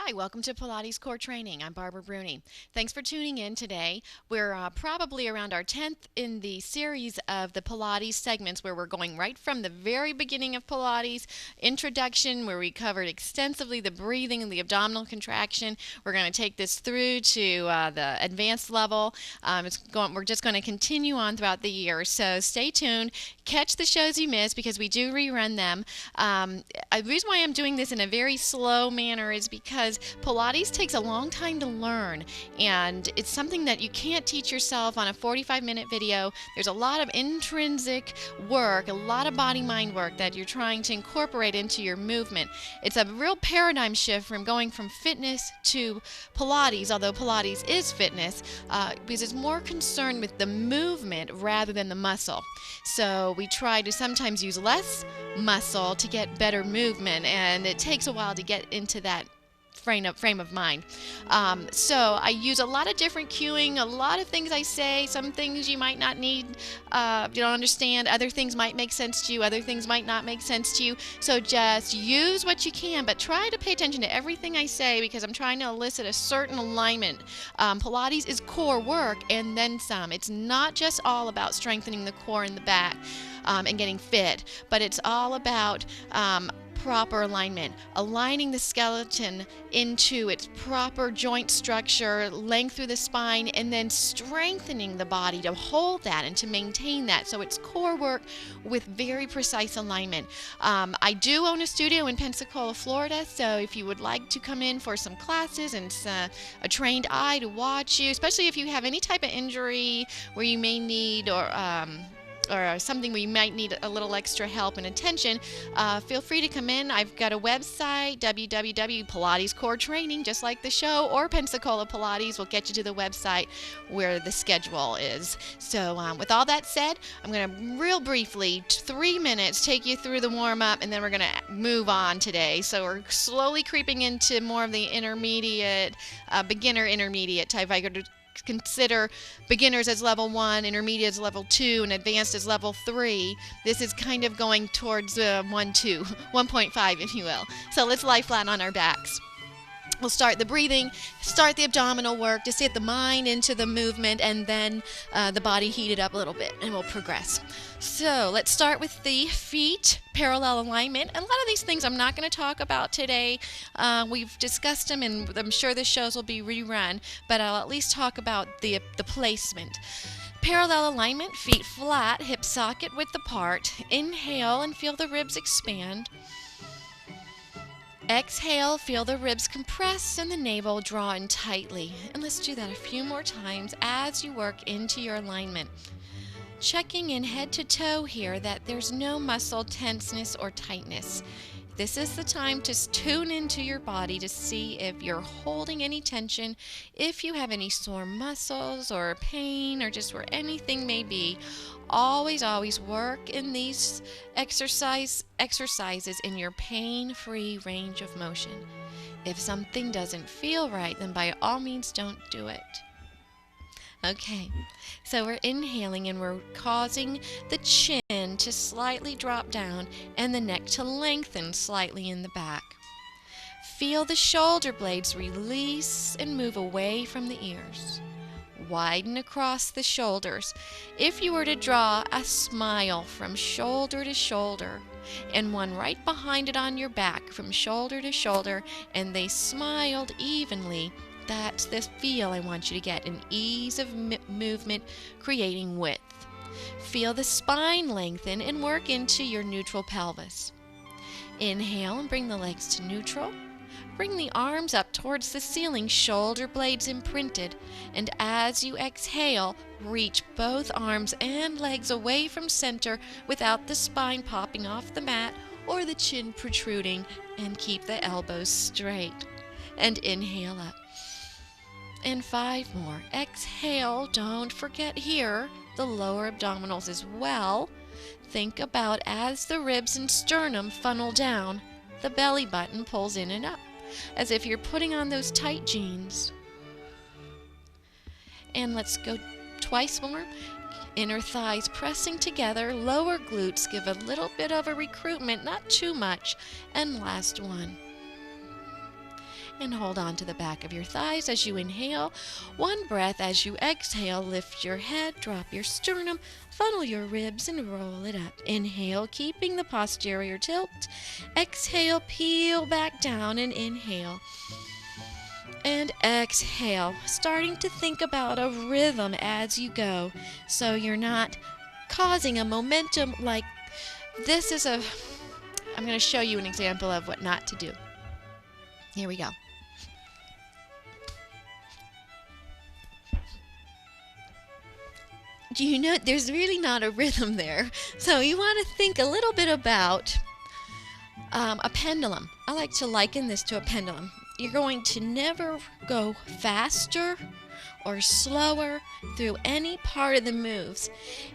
Hi, welcome to Pilates Core Training. I'm Barbara Bruni. Thanks for tuning in today. We're probably around our 10th in the series of the Pilates segments where we're going right from the very beginning of Pilates, introduction, where we covered extensively the breathing and the abdominal contraction. We're going to take this through to the advanced level. We're just going to continue on throughout the year, so stay tuned. Catch the shows you missed because we do rerun them. The reason why I'm doing this in a very slow manner is because Pilates takes a long time to learn, and it's something that you can't teach yourself on a 45-minute video. There's a lot of intrinsic work, a lot of body-mind work that you're trying to incorporate into your movement. It's a real paradigm shift from going from fitness to Pilates, although Pilates is fitness, because it's more concerned with the movement rather than the muscle. So we try to sometimes use less muscle to get better movement, and it takes a while to get into that frame of mind. So I use a lot of different cueing, a lot of things I say. Some things you might not need, you don't understand. Other things might make sense to you. Other things might not make sense to you. So just use what you can, but try to pay attention to everything I say because I'm trying to elicit a certain alignment. Pilates is core work and then some. It's not just all about strengthening the core and the back and getting fit, but it's all about proper alignment, aligning the skeleton into its proper joint structure, length through the spine, and then strengthening the body to hold that and to maintain that. So it's core work with very precise alignment. I do own a studio in Pensacola, Florida, so if you would like to come in for some classes and a trained eye to watch you, especially if you have any type of injury where you may need or something where you might need a little extra help and attention, feel free to come in. I've got a website, www.Pilates Core Training, just like the show, or Pensacola Pilates will get you to the website where the schedule is. So with all that said, I'm going to real briefly, 3 minutes, take you through the warm-up, and then we're going to move on today. So we're slowly creeping into more of the intermediate, beginner intermediate type. I could consider beginners as level 1, intermediate as level 2, and advanced as level 3. This is kind of going towards 1, 2, 1.5, if you will. So let's lie flat on our backs. We'll start the breathing, start the abdominal work, just get the mind into the movement, and then the body heated up a little bit, and we'll progress. So let's start with the feet, parallel alignment. A lot of these things I'm not going to talk about today. We've discussed them, and I'm sure the shows will be rerun, but I'll at least talk about the placement. Parallel alignment, feet flat, hip socket width apart. Inhale and feel the ribs expand. Exhale, feel the ribs compress and the navel draw in tightly. And let's do that a few more times as you work into your alignment. Checking in head to toe here that there's no muscle tenseness or tightness. This is the time to tune into your body to see if you're holding any tension, if you have any sore muscles or pain or just where anything may be. Always work in these exercises in your pain-free range of motion. If something doesn't feel right, then by all means don't do it. Okay, so we're inhaling and we're causing the chin to slightly drop down and the neck to lengthen slightly in the back. Feel the shoulder blades release and move away from the ears. Widen across the shoulders. If you were to draw a smile from shoulder to shoulder and one right behind it on your back from shoulder to shoulder, and they smiled evenly, that's the feel I want you to get, an ease of movement creating width. Feel the spine lengthen and work into your neutral pelvis. Inhale and bring the legs to neutral. Bring the arms up towards the ceiling, shoulder blades imprinted, and as you exhale, reach both arms and legs away from center without the spine popping off the mat or the chin protruding, and keep the elbows straight. And inhale up. And 5 more. Exhale, don't forget here the lower abdominals as well. Think about as the ribs and sternum funnel down, the belly button pulls in and up, as if you're putting on those tight jeans. And let's go twice more. Inner thighs pressing together, lower glutes give a little bit of a recruitment, not too much. And last one. and hold on to the back of your thighs as you inhale. One breath. As you exhale, lift your head, drop your sternum, funnel your ribs, and roll it up. Inhale, keeping the posterior tilt. Exhale, peel back down, and inhale. And exhale, starting to think about a rhythm as you go, so you're not causing a momentum like this is a... I'm going to show you an example of what not to do. Here we go. Do you know there's really not a rhythm there? So you want to think a little bit about a pendulum. I like to liken this to a pendulum. You're going to never go faster or slower through any part of the moves.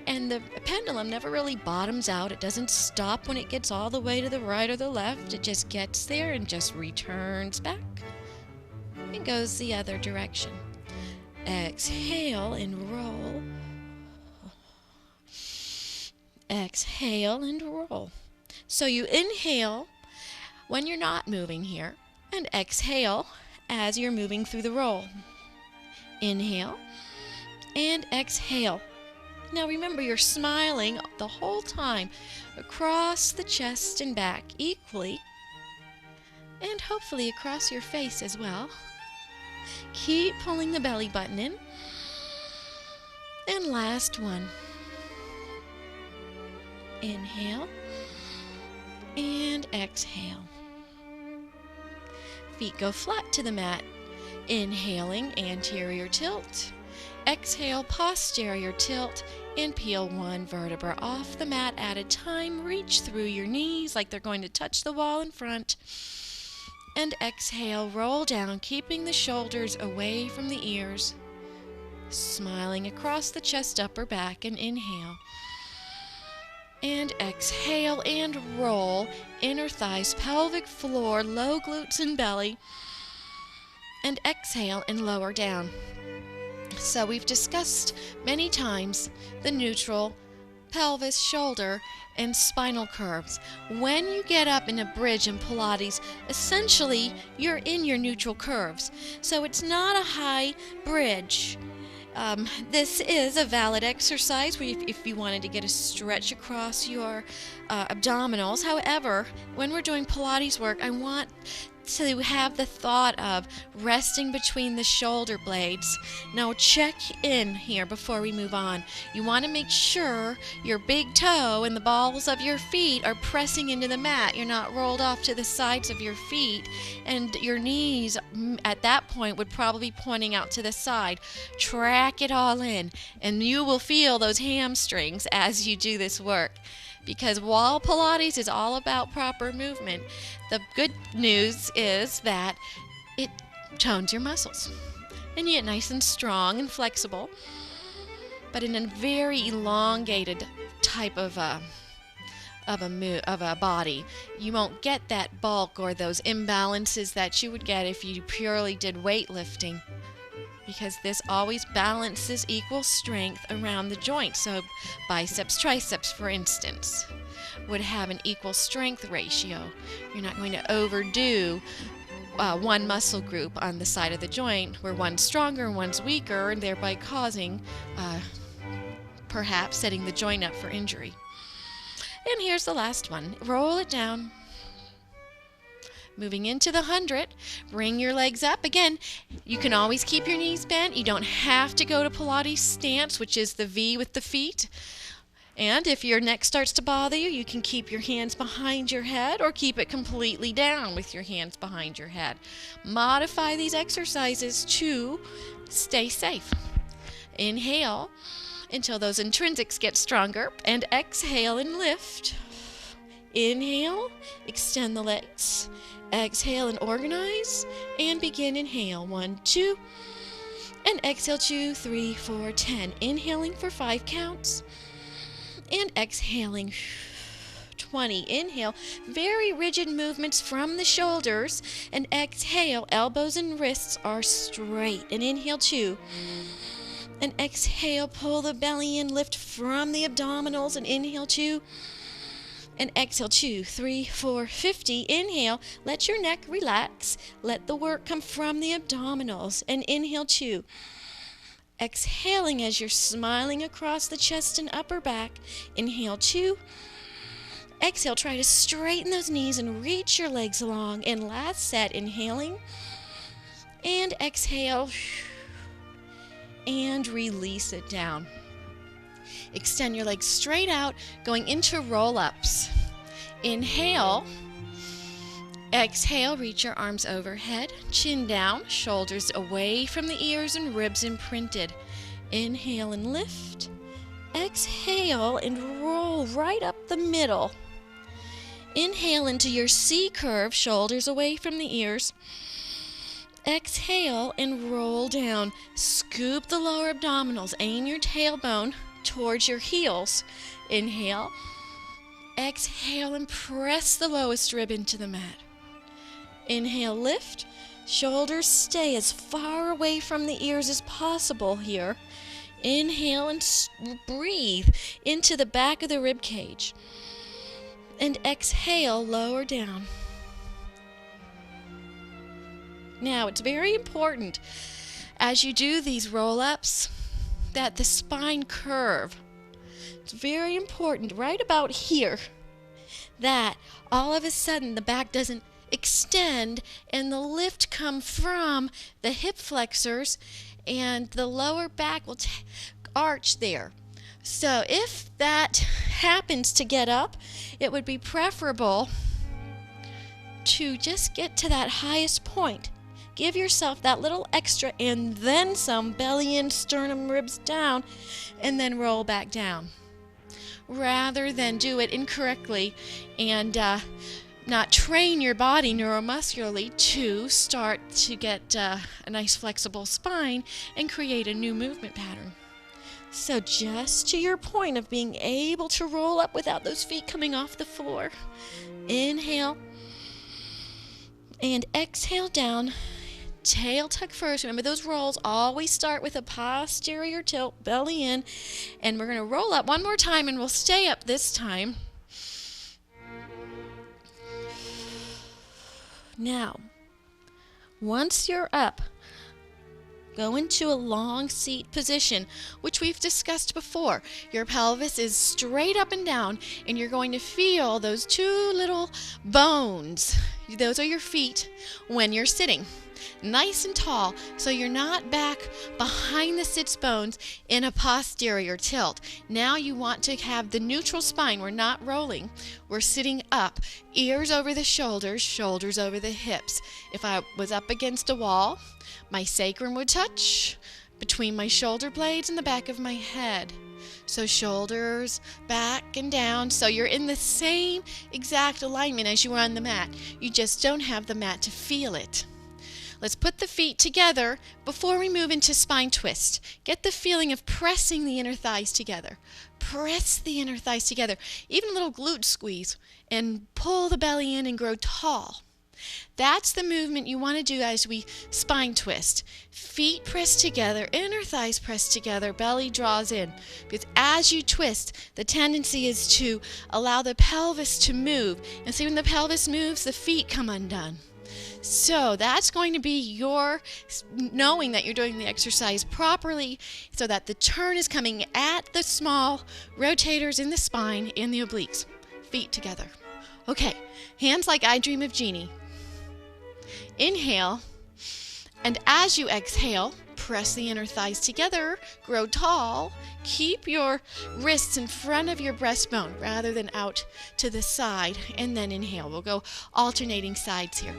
And the pendulum never really bottoms out. It doesn't stop when it gets all the way to the right or the left. It just gets there and just returns back and goes the other direction. Exhale and roll. Exhale and roll. So you inhale when you're not moving here, and exhale as you're moving through the roll. Inhale and exhale. Now remember, you're smiling the whole time across the chest and back equally, and hopefully across your face as well. Keep pulling the belly button in. And last one. Inhale and exhale. Feet go flat to the mat. Inhaling, anterior tilt. Exhale, posterior tilt, and peel one vertebra off the mat at a time. Reach through your knees like they're going to touch the wall in front. And exhale, roll down, keeping the shoulders away from the ears. Smiling across the chest, upper back, and inhale. And exhale and roll, inner thighs, pelvic floor, low glutes and belly. And exhale and lower down. So we've discussed many times the neutral, pelvis, shoulder, and spinal curves. When you get up in a bridge in Pilates, essentially you're in your neutral curves. So it's not a high bridge. This is a valid exercise if you wanted to get a stretch across your abdominals. However, when we're doing Pilates work, I want to have the thought of resting between the shoulder blades. Now check in here before we move on. You want to make sure your big toe and the balls of your feet are pressing into the mat. You're not rolled off to the sides of your feet, and your knees at that point would probably be pointing out to the side. Track it all in, and you will feel those hamstrings as you do this work. Because while Pilates is all about proper movement, the good news is that it tones your muscles. And you get nice and strong and flexible, but in a very elongated type of a body. You won't get that bulk or those imbalances that you would get if you purely did weightlifting, because this always balances equal strength around the joint. So biceps, triceps, for instance, would have an equal strength ratio. You're not going to overdo one muscle group on the side of the joint where one's stronger and one's weaker, and thereby causing, perhaps setting the joint up for injury. And here's the last one. Roll it down. Moving into the 100, bring your legs up. Again, you can always keep your knees bent. You don't have to go to Pilates stance, which is the V with the feet. And if your neck starts to bother you, you can keep your hands behind your head or keep it completely down with your hands behind your head. Modify these exercises to stay safe. Inhale until those intrinsics get stronger, and exhale and lift. Inhale, extend the legs. Exhale and organize, and begin. Inhale, 1, 2, and exhale 2, 3, 4, 10. Inhaling for 5 counts, and exhaling 20. Inhale, very rigid movements from the shoulders, and exhale, elbows and wrists are straight. And inhale 2, and exhale, pull the belly in, lift from the abdominals, and inhale 2, And exhale, 2, 3, 4, 50. Inhale, let your neck relax. Let the work come from the abdominals. And inhale, 2. Exhaling as you're smiling across the chest and upper back. Inhale, 2. Exhale, try to straighten those knees and reach your legs along. And last set, inhaling. And exhale. And release it down. Extend your legs straight out, going into roll-ups. Inhale. Exhale, reach your arms overhead, chin down, shoulders away from the ears and ribs imprinted. Inhale and lift. Exhale and roll right up the middle. Inhale into your C curve, shoulders away from the ears. Exhale and roll down. Scoop the lower abdominals. Aim your tailbone towards your heels. Inhale. Exhale and press the lowest rib into the mat. Inhale, lift. Shoulders stay as far away from the ears as possible here. Inhale and breathe into the back of the rib cage. And exhale, lower down. Now, it's very important as you do these roll-ups that the spine curve. It's very important right about here that all of a sudden the back doesn't extend and the lift come from the hip flexors and the lower back will arch there. So if that happens to get up, it would be preferable to just get to that highest point. Give yourself that little extra and then some, belly in, sternum, ribs down, and then roll back down. Rather than do it incorrectly and not train your body neuromuscularly to start to get a nice flexible spine and create a new movement pattern. So just to your point of being able to roll up without those feet coming off the floor. Inhale and exhale down. Tail tuck first. Remember, those rolls always start with a posterior tilt, belly in, and we're going to roll up one more time and we'll stay up this time. Now, once you're up, go into a long seat position, which we've discussed before. Your pelvis is straight up and down, and you're going to feel those two little bones. Those are your feet when you're sitting. Nice and tall, so you're not back behind the sits bones in a posterior tilt. Now you want to have the neutral spine. We're not rolling. We're sitting up, ears over the shoulders, shoulders over the hips. If I was up against a wall, my sacrum would touch between my shoulder blades and the back of my head. So shoulders back and down. So you're in the same exact alignment as you are on the mat. You just don't have the mat to feel it. Let's put the feet together before we move into spine twist. Get the feeling of pressing the inner thighs together. Press the inner thighs together. Even a little glute squeeze. And pull the belly in and grow tall. That's the movement you want to do as we spine twist. Feet press together, inner thighs press together, belly draws in. Because as you twist, the tendency is to allow the pelvis to move. And see, when the pelvis moves, the feet come undone. So that's going to be your knowing that you're doing the exercise properly so that the turn is coming at the small rotators in the spine, in the obliques. Feet together. Okay, hands like I Dream of Jeannie. Inhale, and as you exhale, press the inner thighs together, grow tall, keep your wrists in front of your breastbone rather than out to the side, and then inhale. We'll go alternating sides here.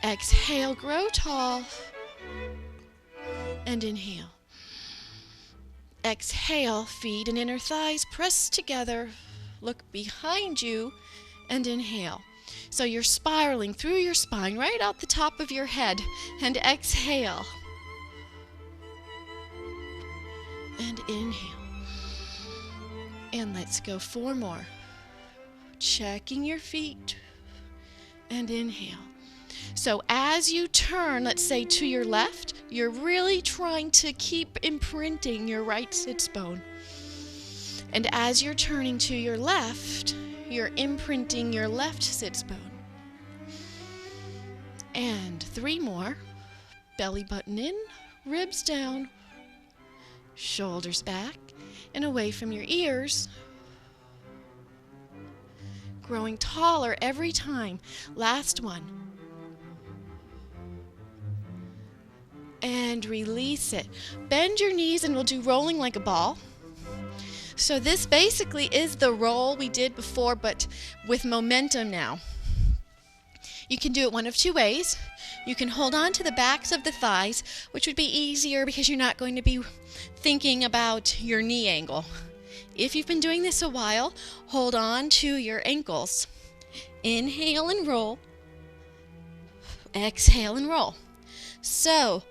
Exhale, grow tall, and inhale. Exhale, feet and inner thighs press together, look behind you, and inhale. So you're spiraling through your spine right out the top of your head, and exhale. And inhale. And let's go 4 more. Checking your feet. And inhale. So as you turn, let's say to your left, you're really trying to keep imprinting your right sits bone. And as you're turning to your left, you're imprinting your left sits bone. And 3 more. Belly button in, ribs down, shoulders back and away from your ears. Growing taller every time. Last one. And release it. Bend your knees and we'll do rolling like a ball. So this basically is the roll we did before, but with momentum now. You can do it one of 2 ways. You can hold on to the backs of the thighs, which would be easier because you're not going to be thinking about your knee angle. If you've been doing this a while, hold on to your ankles. Inhale and roll. Exhale and roll. So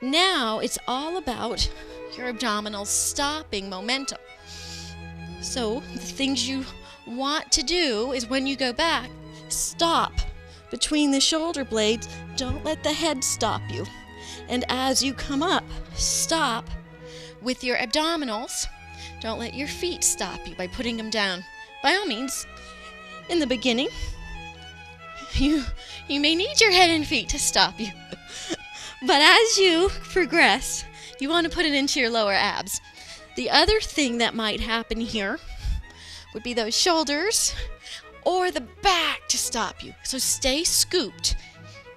now it's all about your abdominals stopping momentum. So the things you want to do is when you go back, stop between the shoulder blades. Don't let the head stop you. And as you come up, stop with your abdominals. Don't let your feet stop you by putting them down. By all means, in the beginning, you may need your head and feet to stop you. But as you progress, you want to put it into your lower abs. The other thing that might happen here would be those shoulders or the back to stop you. So stay scooped.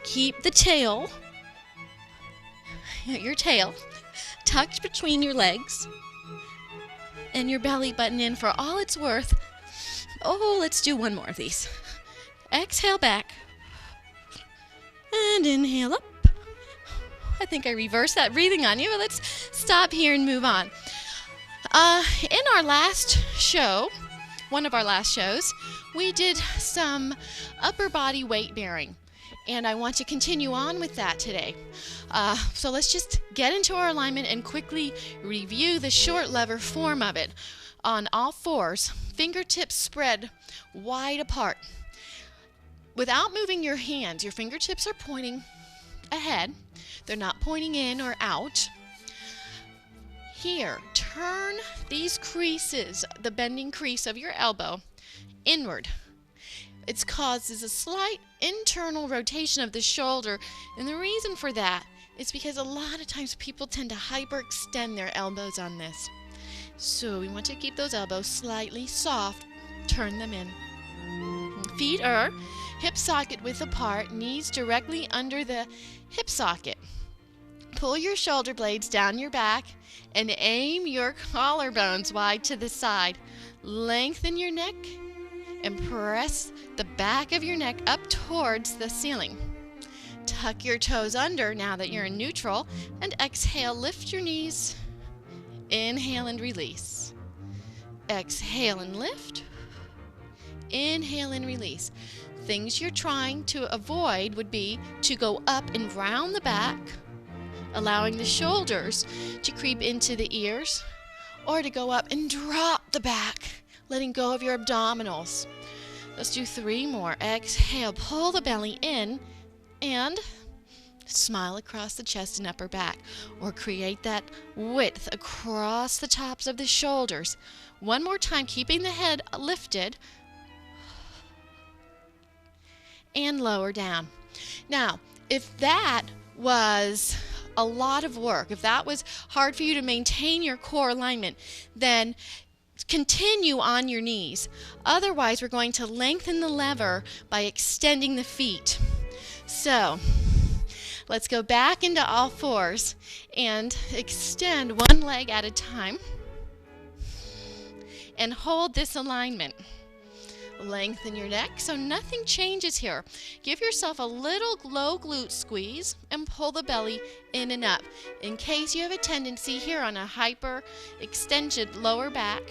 Keep the tail, your tail, tucked between your legs and your belly button in for all it's worth. Oh, let's do 1 more of these. Exhale back and inhale up. I think I reversed that breathing on you, but let's stop here and move on. In our last show, one of our last shows, we did some upper body weight bearing, and I want to continue on with that today. So let's just get into our alignment and quickly review the short lever form of it. On all fours, fingertips spread wide apart. Without moving your hands, your fingertips are pointing ahead. They're not pointing in or out. Here, turn these creases, the bending crease of your elbow, inward. It causes a slight internal rotation of the shoulder, and the reason for that is because a lot of times people tend to hyperextend their elbows on this. So we want to keep those elbows slightly soft, turn them in. Feet are hip socket width apart, knees directly under the hip socket. Pull your shoulder blades down your back and aim your collarbones wide to the side. Lengthen your neck and press the back of your neck up towards the ceiling. Tuck your toes under now that you're in neutral, and exhale, lift your knees. Inhale and release. Exhale and lift. Inhale and release. Things you're trying to avoid would be to go up and round the back, allowing the shoulders to creep into the ears, or to go up and drop the back, letting go of your abdominals. Let's do 3 more. Exhale, pull the belly in, and smile across the chest and upper back, or create that width across the tops of the shoulders. 1 more time, keeping the head lifted, and lower down. Now, if that was a lot of work, if that was hard for you to maintain your core alignment, then continue on your knees. Otherwise, we're going to lengthen the lever by extending the feet. So let's go back into all fours and extend 1 leg at a time and hold this alignment. Lengthen your neck so nothing changes here. Give yourself a little low glute squeeze and pull the belly in and up. In case you have a tendency here on a hyper extended lower back,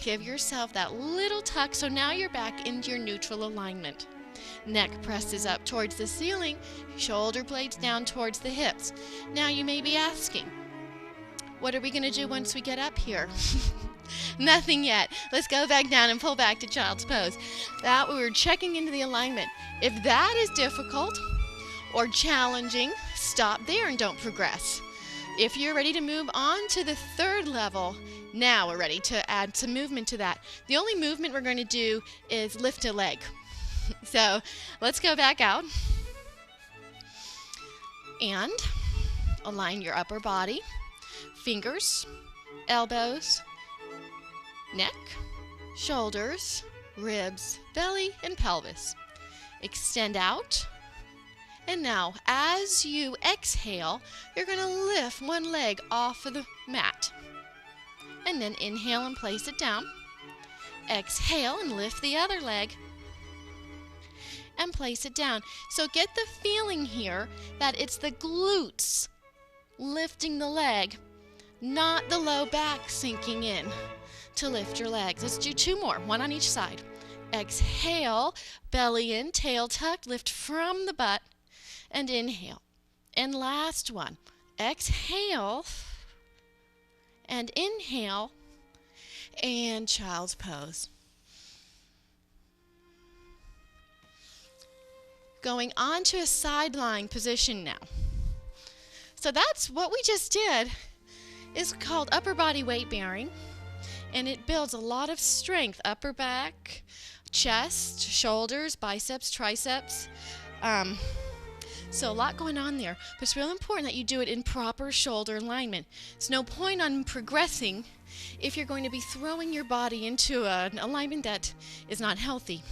give yourself that little tuck so now you're back into your neutral alignment. Neck presses up towards the ceiling, shoulder blades down towards the hips. Now you may be asking, what are we going to do once we get up here? Nothing yet. Let's go back down and pull back to child's pose. That we were checking into the alignment. If that is difficult or challenging, stop there and don't progress. If you're ready to move on to the third level, now we're ready to add some movement to that. The only movement we're going to do is lift a leg. So let's go back out and align your upper body, fingers, elbows, neck, shoulders, ribs, belly, and pelvis. Extend out. And now, as you exhale, you're going to lift one leg off of the mat. And then inhale and place it down. Exhale and lift the other leg and place it down. So get the feeling here that it's the glutes lifting the leg, not the low back sinking in to lift your legs. Let's do two more, one on each side. Exhale, belly in, tail tucked, lift from the butt, and inhale. And last one, exhale, and inhale, and child's pose. Going on to a side lying position now. So that's what we just did, is called upper body weight bearing, and it builds a lot of strength, upper back, chest, shoulders, biceps, triceps. So a lot going on there, but it's real important that you do it in proper shoulder alignment. There's no point on progressing if you're going to be throwing your body into an alignment that is not healthy.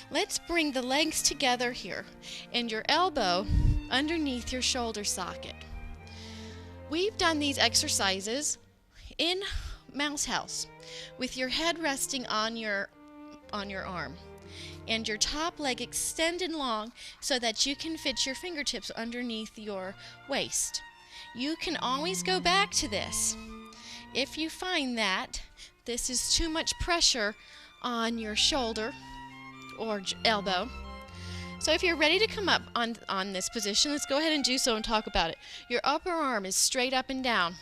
Let's bring the legs together here and your elbow underneath your shoulder socket. We've done these exercises in Mouse House with your head resting on your arm and your top leg extended long so that you can fit your fingertips underneath your waist. You can always go back to this if you find that this is too much pressure on your shoulder or elbow. So if you're ready to come up on this position, let's go ahead and do so and talk about it. Your upper arm is straight up and down.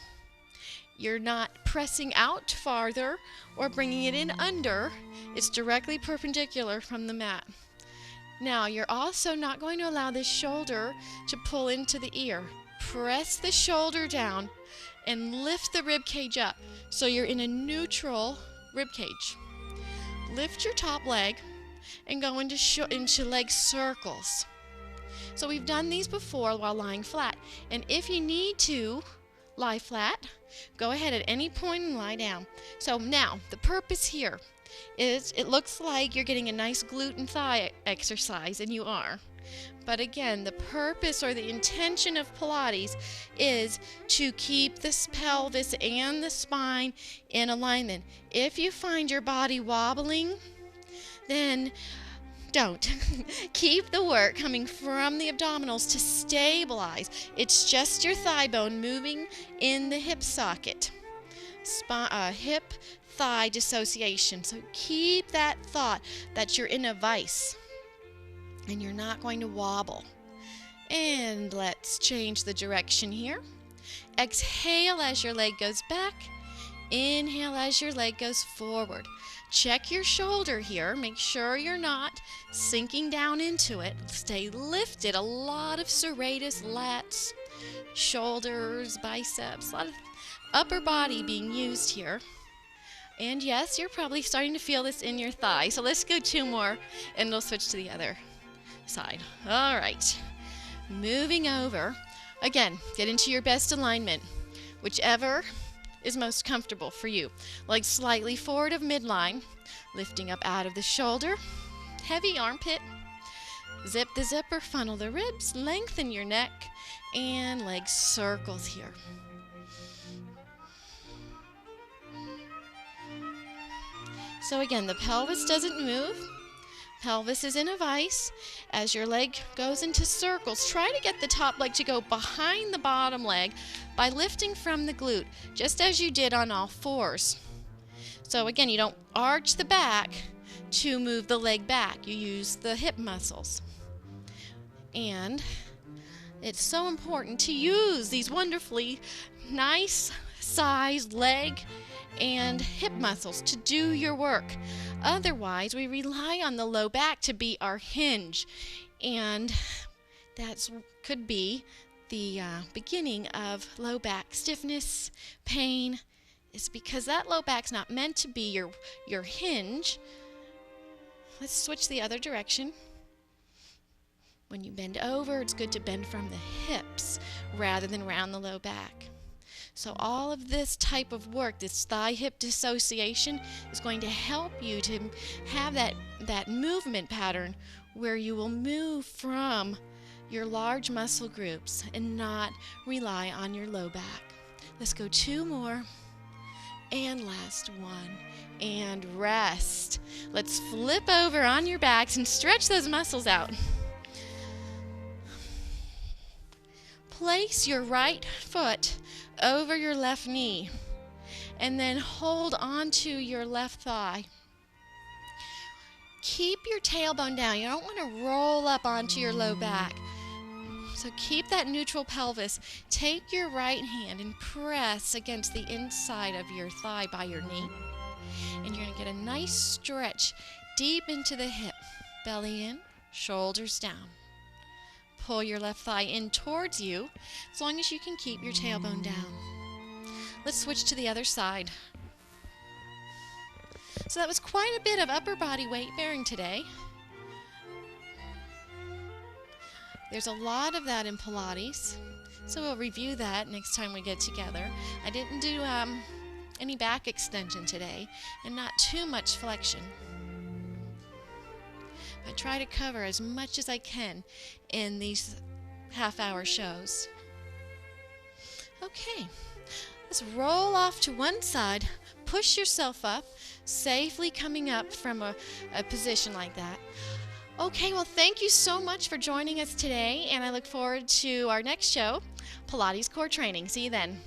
You're not pressing out farther or bringing it in under. It's directly perpendicular from the mat. Now, you're also not going to allow this shoulder to pull into the ear. Press the shoulder down and lift the rib cage up so you're in a neutral rib cage. Lift your top leg and go into leg circles. So we've done these before while lying flat. And if you need to lie flat, go ahead at any point and lie down. So now, the purpose here is it looks like you're getting a nice glute and thigh exercise, and you are. But again, the purpose or the intention of Pilates is to keep the pelvis and the spine in alignment. If you find your body wobbling, then don't. Keep the work coming from the abdominals to stabilize. It's just your thigh bone moving in the hip socket. Hip thigh dissociation. So keep that thought that you're in a vice and you're not going to wobble. And let's change the direction here. Exhale as your leg goes back. Inhale as your leg goes forward. Check your shoulder here. Make sure you're not sinking down into it. Stay lifted. A lot of serratus, lats, shoulders, biceps, a lot of upper body being used here. And yes, you're probably starting to feel this in your thigh. So let's go two more and we'll switch to the other side. All right. Moving over. Again, get into your best alignment. Whichever is most comfortable for you. Legs slightly forward of midline, lifting up out of the shoulder, heavy armpit, zip the zipper, funnel the ribs, lengthen your neck, and leg circles here. So again, the pelvis doesn't move. Pelvis is in a vice. As your leg goes into circles, try to get the top leg to go behind the bottom leg by lifting from the glute, just as you did on all fours. So again, you don't arch the back to move the leg back. You use the hip muscles. And it's so important to use these wonderfully nice sized leg and hip muscles to do your work. Otherwise, we rely on the low back to be our hinge, and that could be the beginning of low back stiffness, pain, is because that low back's not meant to be your hinge. Let's switch the other direction. When you bend over, it's good to bend from the hips rather than round the low back. So all of this type of work, this thigh-hip dissociation, is going to help you to have that movement pattern where you will move from your large muscle groups and not rely on your low back. Let's go 2 more. And last one. And rest. Let's flip over on your backs and stretch those muscles out. Place your right foot over your left knee and then hold onto your left thigh. Keep your tailbone down. You don't want to roll up onto your low back. So keep that neutral pelvis. Take your right hand and press against the inside of your thigh by your knee. And you're going to get a nice stretch deep into the hip. Belly in, shoulders down. Pull your left thigh in towards you as long as you can keep your tailbone down. Let's switch to the other side. So that was quite a bit of upper body weight bearing today. There's a lot of that in Pilates, so we'll review that next time we get together. I didn't do any back extension today and not too much flexion. I try to cover as much as I can in these half-hour shows. Okay, let's roll off to one side, push yourself up, safely coming up from a position like that. Okay, well, thank you so much for joining us today, and I look forward to our next show, Pilates Core Training. See you then.